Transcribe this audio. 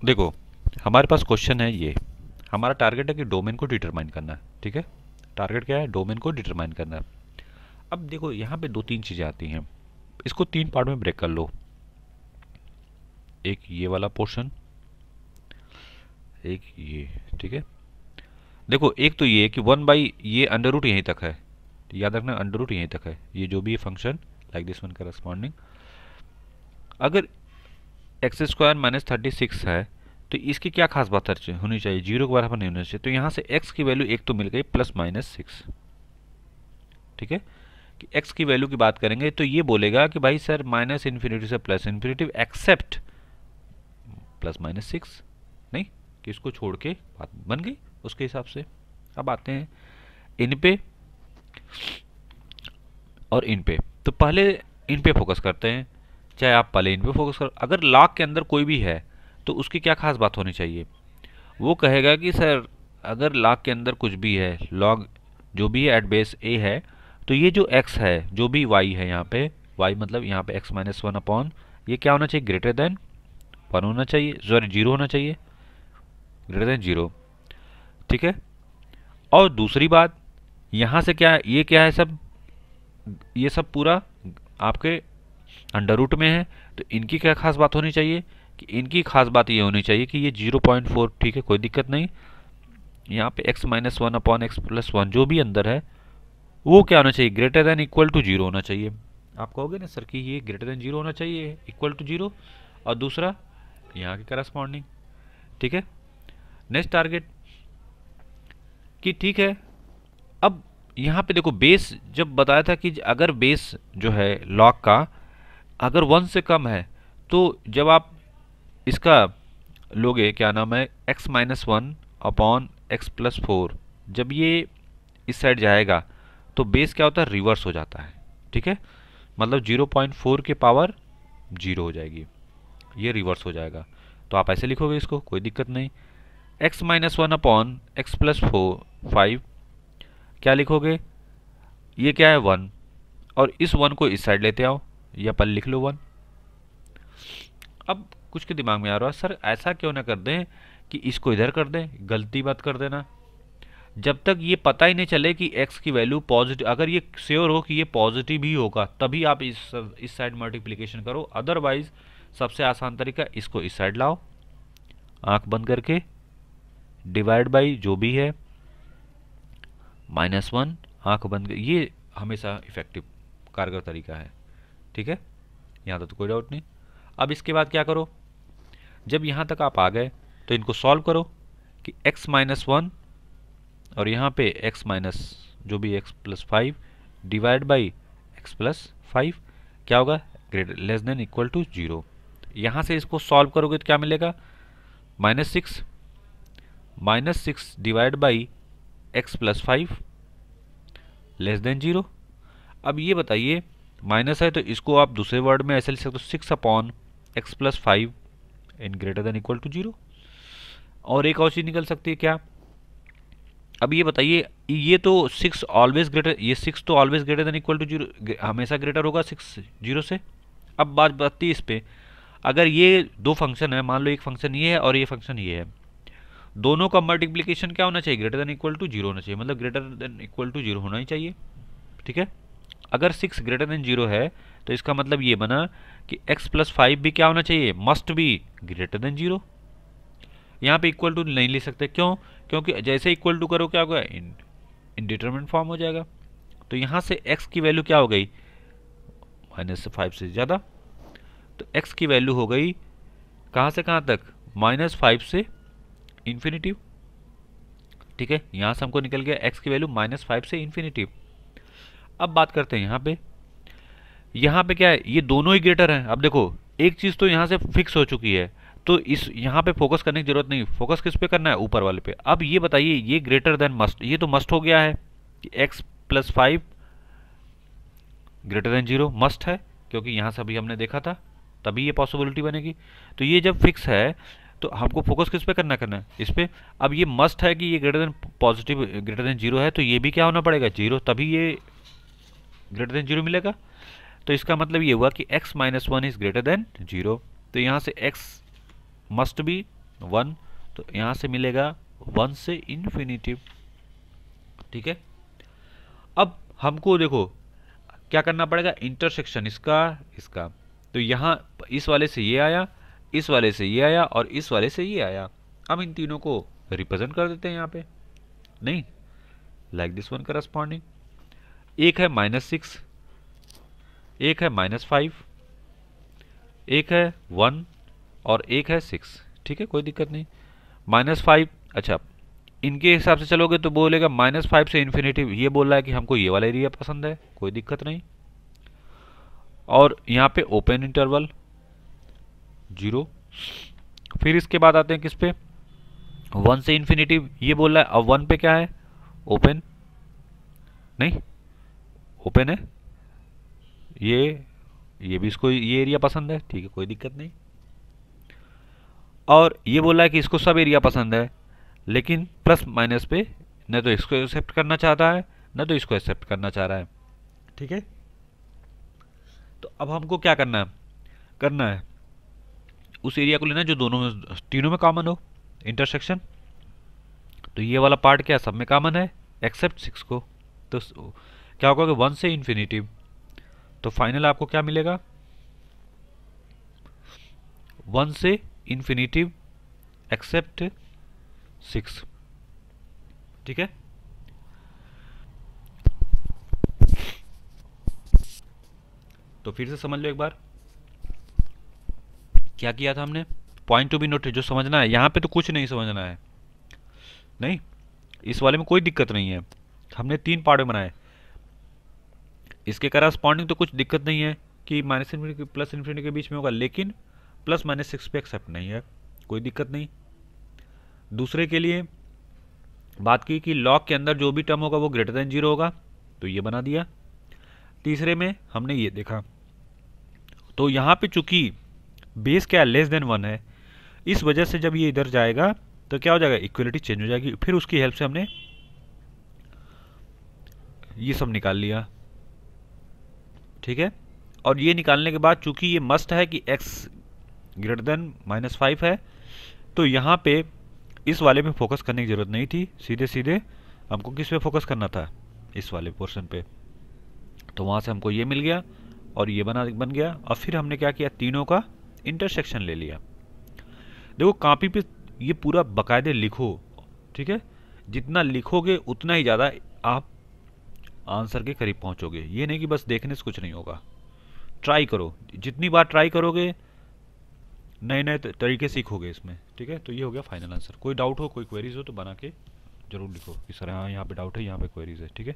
देखो, हमारे पास क्वेश्चन है ये, हमारा टारगेट है कि डोमेन को डिटरमाइन करना है, ठीक है। टारगेट क्या है? डोमेन को डिटरमाइन करना है। अब देखो यहाँ पे दो तीन चीज़ें आती हैं, इसको तीन पार्ट में ब्रेक कर लो। एक ये वाला पोर्शन, एक ये, ठीक है। देखो एक तो ये कि वन बाई ये अंडर रूट यहीं तक है, याद रखना अंडर रूट यहीं तक है, ये जो भी function like this one corresponding. अगर एक्स स्क्वायर माइनस 36 है तो इसकी क्या खास बात होनी चाहिए? जीरो के बराबर नहीं होना चाहिए। तो यहाँ से एक्स की वैल्यू एक तो मिल गई प्लस माइनस 6, ठीक है। कि एक्स की वैल्यू की बात करेंगे तो ये बोलेगा कि भाई सर माइनस इन्फिनिटी से plus infinity except plus minus 6, नहीं कि इसको छोड़ के बात बन गई उसके हिसाब से। अब आते हैं इन पे और इन पे। तो पहले इन पे फोकस करते हैं, चाहे आप पहले इन पे फोकस करो। अगर लॉग के अंदर कोई भी है तो उसकी क्या खास बात होनी चाहिए? वो कहेगा कि सर अगर लॉग के अंदर कुछ भी है, लॉग जो भी है एट बेस ए है, तो ये जो x है जो भी y है यहाँ पे, y मतलब यहाँ पे x माइनस 1 अपॉन ये क्या होना चाहिए? ग्रेटर देन 1 होना चाहिए, सॉरी 0 होना चाहिए, ग्रेटर देन 0, ठीक है। और दूसरी बात यहाँ से क्या है, ये क्या है सब, ये सब पूरा आपके अंडर रूट में है। तो इनकी क्या खास बात होनी चाहिए? कि इनकी खास बात ये होनी चाहिए कि ये 0.4, ठीक है, कोई दिक्कत नहीं। यहाँ पे x minus 1 upon x plus 1 जो भी अंदर है वो क्या होना चाहिए? ग्रेटर देन इक्वल टू 0 होना चाहिए। आप कहोगे ना सर कि ये ग्रेटर देन 0 होना चाहिए, इक्वल टू 0, और दूसरा यहाँ के करस्पॉन्डिंग, ठीक है। नेक्स्ट टारगेट कि ठीक है, अब यहाँ पे देखो बेस जब बताया था कि अगर बेस जो है लॉग का अगर 1 से कम है तो जब आप इसका लोगे क्या नाम है x minus 1 upon x plus 4, जब ये इस साइड जाएगा तो बेस क्या होता है? रिवर्स हो जाता है, ठीक है। मतलब 0.4 के पावर 0 हो जाएगी, ये रिवर्स हो जाएगा। तो आप ऐसे लिखोगे इसको, कोई दिक्कत नहीं। x minus 1 upon x plus 5 क्या लिखोगे? ये क्या है? 1, और इस 1 को इस साइड लेते आओ, या पल लिख लो 1। अब कुछ के दिमाग में आ रहा है सर ऐसा क्यों ना कर दें कि इसको इधर कर दें, गलती बात कर देना। जब तक ये पता ही नहीं चले कि x की वैल्यू पॉजिटिव, अगर ये श्योर हो कि ये पॉजिटिव ही होगा तभी आप इस साइड मल्टीप्लिकेशन करो, अदरवाइज सबसे आसान तरीका इसको इस साइड लाओ, आंख बंद करके डिवाइड बाई जो भी है -1, आंख बंद, ये हमेशा इफेक्टिव कारगर तरीका है, ठीक है। यहाँ तक तो कोई डाउट नहीं। अब इसके बाद क्या करो, जब यहाँ तक आप आ गए तो इनको सॉल्व करो कि x माइनस 1 और यहाँ पे x माइनस जो भी x plus 5 divide by x plus 5 क्या होगा? Greater less than equal to 0। यहाँ से इसको सॉल्व करोगे तो क्या मिलेगा? -6 divide by x plus 5 less than 0। अब ये बताइए माइनस है तो इसको आप दूसरे वर्ड में ऐसे लिख सकते हो 6 अपॉन एक्स प्लस 5 इन ग्रेटर देन इक्वल टू 0। और एक और चीज निकल सकती है क्या? अब ये बताइए, ये तो 6 ऑलवेज ग्रेटर, ये 6 तो always greater than equal to 0, हमेशा ग्रेटर होगा 6 0 से। अब बात बात इस पे, अगर ये दो फंक्शन है, मान लो एक फंक्शन ये है और ये फंक्शन ये है, दोनों का मल्टीप्लिकेशन क्या होना चाहिए? ग्रेटर देन इक्वल टू 0 होना चाहिए, मतलब ग्रेटर देन इक्वल टू 0 होना ही चाहिए, ठीक है। अगर 6 ग्रेटर देन 0 है तो इसका मतलब ये बना कि x प्लस 5 भी क्या होना चाहिए? Must be greater than 0। यहाँ पे इक्वल टू नहीं ले सकते, क्यों? क्योंकि जैसे इक्वल टू करो क्या होगा? इनडिटरमिनेट फॉर्म हो जाएगा। तो यहाँ से x की वैल्यू क्या हो गई? -5 से ज़्यादा। तो x की वैल्यू हो गई कहाँ से कहाँ तक? -5 से इन्फिनिटिव, ठीक है। यहाँ से हमको निकल गया x की वैल्यू -5 से इन्फिनिटिव। अब बात करते हैं यहाँ पे क्या है? ये दोनों ही ग्रेटर हैं। अब देखो एक चीज़ तो यहाँ से फिक्स हो चुकी है, तो इस यहाँ पे फोकस करने की जरूरत नहीं, फोकस किस पे करना है? ऊपर वाले पे। अब ये बताइए ये ग्रेटर देन मस्ट, ये तो मस्ट हो गया है कि x plus 5 greater than 0 must है, क्योंकि यहाँ से अभी हमने देखा था, तभी ये पॉसिबिलिटी बनेगी। तो ये जब फिक्स है तो हमको फोकस किस पे करना है? इस पे। अब ये मस्ट है कि ये greater than positive greater than 0 है, तो ये भी क्या होना पड़ेगा? 0, तभी ये ग्रेटर देन 0 मिलेगा। तो इसका मतलब ये हुआ कि x minus 1 is greater than 0। तो यहाँ से x मस्ट बी 1, तो यहाँ से मिलेगा 1 से इन्फिनिटिव। ठीक है, अब हमको देखो क्या करना पड़ेगा, इंटरसेक्शन इसका इसका। तो यहाँ इस वाले से ये आया, इस वाले से ये आया और इस वाले से ये आया। हम इन तीनों को रिप्रेजेंट कर देते हैं यहाँ पे, नहीं लाइक दिस वन करस्पॉन्डिंग। एक है -6, एक है -5, एक है 1 और एक है 6। ठीक है, कोई दिक्कत नहीं। -5, अच्छा इनके हिसाब से चलोगे तो बोलेगा -5 से इन्फिनिटी, ये बोल रहा है कि हमको ये वाला एरिया पसंद है, कोई दिक्कत नहीं। और यहाँ पे ओपन इंटरवल 0। फिर इसके बाद आते हैं किस पे, 1 से इन्फिनिटी, ये बोल रहा है। अब 1 पे क्या है, ओपन, नहीं ओपन है, ये भी इसको ये एरिया पसंद है, ठीक है कोई दिक्कत नहीं। और ये बोल रहा है कि इसको सब एरिया पसंद है, लेकिन प्लस माइनस पे न तो इसको एक्सेप्ट करना चाहता है न तो इसको एक्सेप्ट करना चाह रहा है। ठीक है, तो अब हमको क्या करना है उस एरिया को लेना जो दोनों में तीनों में कॉमन हो, इंटरसेक्शन। तो ये वाला पार्ट क्या सब में कॉमन है एक्सेप्ट 6 को। तो क्या होगा कि 1 से इन्फिनिटी, तो फाइनल आपको क्या मिलेगा, 1 से इन्फिनिटी एक्सेप्ट 6। ठीक है, तो फिर से समझ लो एक बार क्या किया था हमने। पॉइंट टू बी नोटेड, जो समझना है यहाँ पे तो कुछ नहीं समझना है, नहीं इस वाले में कोई दिक्कत नहीं है। हमने 3 पार्ट में बनाए, इसके करस्पॉन्डिंग तो कुछ दिक्कत नहीं है कि -इन्फिनिटी प्लस इन्फिनिटी के बीच में होगा, लेकिन +-6 पे एक्सेप्ट नहीं है, कोई दिक्कत नहीं। दूसरे के लिए बात की कि लॉग के अंदर जो भी टर्म होगा वो ग्रेटर देन 0 होगा, तो ये बना दिया। तीसरे में हमने ये देखा, तो यहाँ पे चूंकि बेस क्या है, <1 है, इस वजह से जब ये इधर जाएगा तो क्या हो जाएगा, इक्वलिटी चेंज हो जाएगी। फिर उसकी हेल्प से हमने ये सब निकाल लिया। ठीक है, और ये निकालने के बाद चूंकि ये मस्ट है कि x ग्रेटर देन -5 है, तो यहाँ पे इस वाले में फोकस करने की जरूरत नहीं थी, सीधे सीधे हमको किस पे फोकस करना था, इस वाले पोर्शन पे। तो वहाँ से हमको ये मिल गया और ये बन गया। और फिर हमने क्या किया, तीनों का इंटरसेक्शन ले लिया। देखो कॉपी पे ये पूरा बाकायदे लिखो, ठीक है, जितना लिखोगे उतना ही ज़्यादा आप आंसर के करीब पहुंचोगे। ये नहीं कि बस देखने से कुछ नहीं होगा, ट्राई करो, जितनी बार ट्राई करोगे नए नए तरीके सीखोगे इसमें। ठीक है, तो ये हो गया फाइनल आंसर। कोई डाउट हो, कोई क्वेरीज हो तो बना के जरूर लिखो कि सर हाँ यहाँ पे डाउट है, यहाँ पे क्वेरीज है। ठीक है।